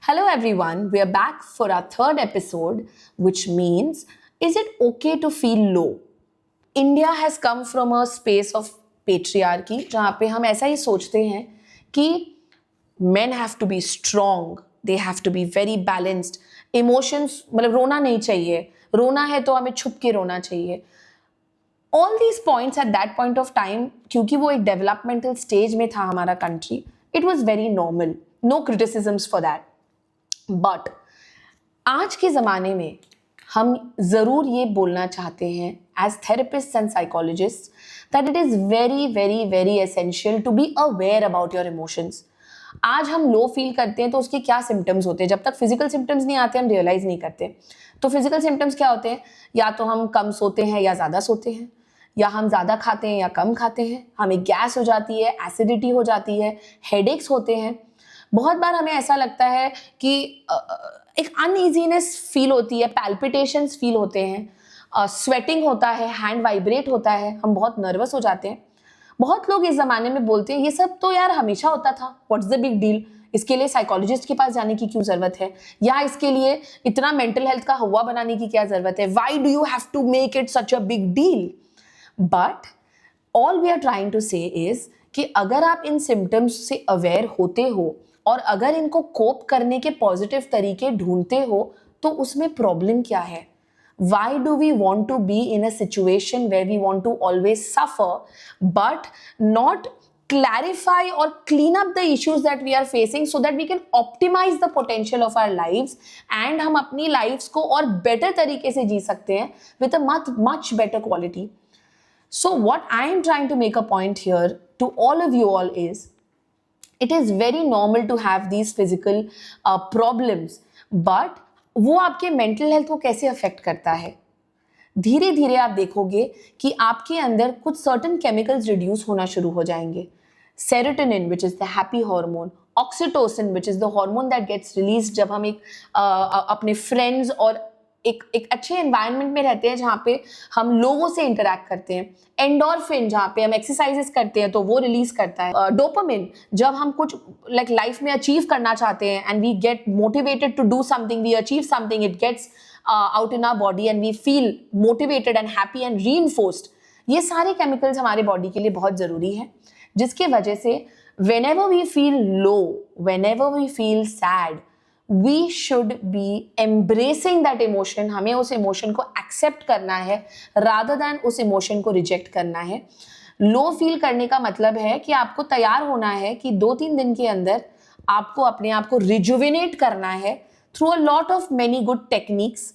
Hello, everyone. We are back for our third episode, which means is it okay to feel low? India has come from a space of patriarchy, जहाँ पे हम ऐसा ही सोचते हैं कि men have to be strong, they have to be very balanced. Emotions मतलब रोना नहीं चाहिए, रोना है तो हमें छुप के रोना चाहिए. All these points at that point of time, क्योंकि वो एक developmental stage में था हमारा country, it was very normal. No criticisms for that. But आज के ज़माने में हम ज़रूर ये बोलना चाहते हैं as therapist and psychologist that it is very very very essential to be aware about your emotions. आज हम लो फील करते हैं तो उसके क्या सिम्टम्स होते हैं, जब तक फिजिकल सिम्टम्स नहीं आते हम रियलाइज़ नहीं करते. तो फिजिकल सिम्टम्स क्या होते हैं? या तो हम कम सोते हैं या ज़्यादा सोते हैं, या हम ज़्यादा खाते हैं या कम खाते हैं, हमें गैस हो जाती है, एसिडिटी हो जाती है, हेडेक्स होते हैं. बहुत बार हमें ऐसा लगता है कि एक अनईजीनेस फील होती है, पैल्पिटेशंस फील होते हैं, स्वेटिंग होता है, हैंड वाइब्रेट होता है, हम बहुत नर्वस हो जाते हैं. बहुत लोग इस ज़माने में बोलते हैं ये सब तो यार हमेशा होता था, व्हाट्स द बिग डील, इसके लिए साइकोलॉजिस्ट के पास जाने की क्यों ज़रूरत है, या इसके लिए इतना मेंटल हेल्थ का हवा बनाने की क्या ज़रूरत है, why do you have to make it such a big deal. But all we are trying to say is कि अगर आप इन सिम्टम्स से अवेयर होते हो और अगर इनको कोप करने के पॉजिटिव तरीके ढूंढते हो तो उसमें प्रॉब्लम क्या है. Why do we want to be in a situation where we want to always suffer but not clarify or clean up the issues that we are facing so that we can optimize the potential of our lives and हम अपनी lives को और better तरीके से जी सकते हैं with a much better quality. So what I am trying to make a point here to all of you all is it is very normal to have these physical problems, but वो आपके mental health को कैसे affect करता है. धीरे धीरे आप देखोगे कि आपके अंदर कुछ certain chemicals reduce होना शुरू हो जाएंगे. Serotonin, which is the happy hormone, oxytocin, which is the hormone that gets released जब हम एक अपने friends और एक अच्छे एनवायरनमेंट में रहते हैं जहाँ पे हम लोगों से इंटरैक्ट करते हैं. एंडोर्फिन, जहाँ पे हम एक्सरसाइजेस करते हैं तो वो रिलीज करता है. डोपामिन, जब हम कुछ लाइक लाइफ में अचीव करना चाहते हैं and we get motivated to do something, we achieve something, it gets out in our body and we feel motivated and happy and reinforced. ये सारे केमिकल्स हमारे बॉडी के लिए बहुत ज़रूरी है, जिसके वजह से whenever we feel low, whenever we feel sad, we should be embracing that emotion. हमें उस emotion को accept करना है rather than उस emotion को reject करना है. लो फील करने का मतलब है कि आपको तैयार होना है कि 2-3 दिन के अंदर आपको अपने आप को rejuvenate करना है through a lot of many good techniques,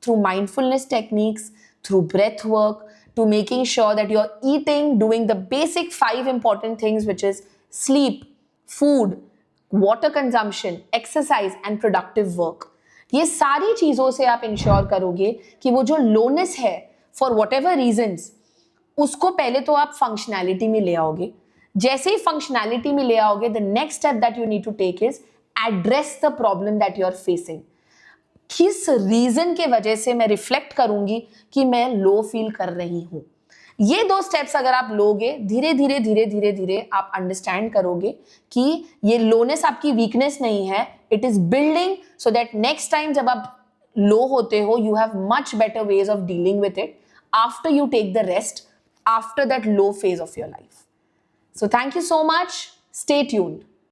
through mindfulness techniques, through breath work, to making sure that you're eating, doing the basic 5 important things, which is sleep, food, water consumption, exercise and productive work. ये सारी चीज़ों से आप ensure करोगे कि वो जो लोनेस है फॉर वट एवर रीजन्स, उसको पहले तो आप फंक्शनैलिटी में ले आओगे. जैसे ही फंक्शनैलिटी में ले आओगे, the next step that you need to take is address the problem that you are facing. किस रीजन के वजह से मैं रिफ्लेक्ट करूंगी कि मैं लो फील कर रही हूं. ये 2 स्टेप्स अगर आप लोगे, धीरे धीरे धीरे धीरे धीरे आप अंडरस्टैंड करोगे कि ये लोनेस आपकी वीकनेस नहीं है, it is building so that next time जब आप लो होते हो you have much better ways of dealing with it after you take the rest after that low phase of your life. So thank you so much. Stay tuned.